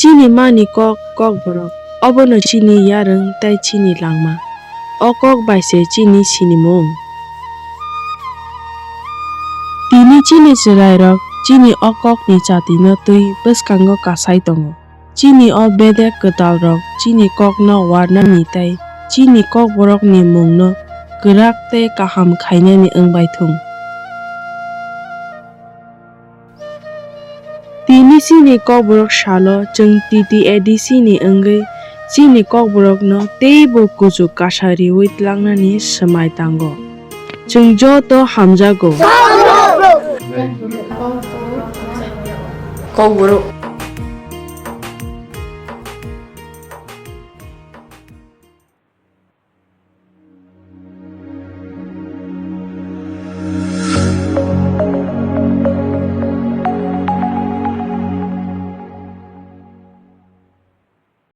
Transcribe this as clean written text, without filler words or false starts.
Chini mani kokborok. Obono chini yareng tai chini langma. Okok baise chini sinimung. Tini chini chirairok chini okok ni chatino tui bwskango kasai tongo. Chini o bedek ketalrok chini kok no warnani tai chini kokborok ni mungno kwrak tei kaham khainani wngbai thung. Tini chini kokborok salo chung TTAADC ni wngwi chini kokborok no teibo kuchuk kasariwi tlangnani swmai tango. Chung Joto hamjago. Kokborok.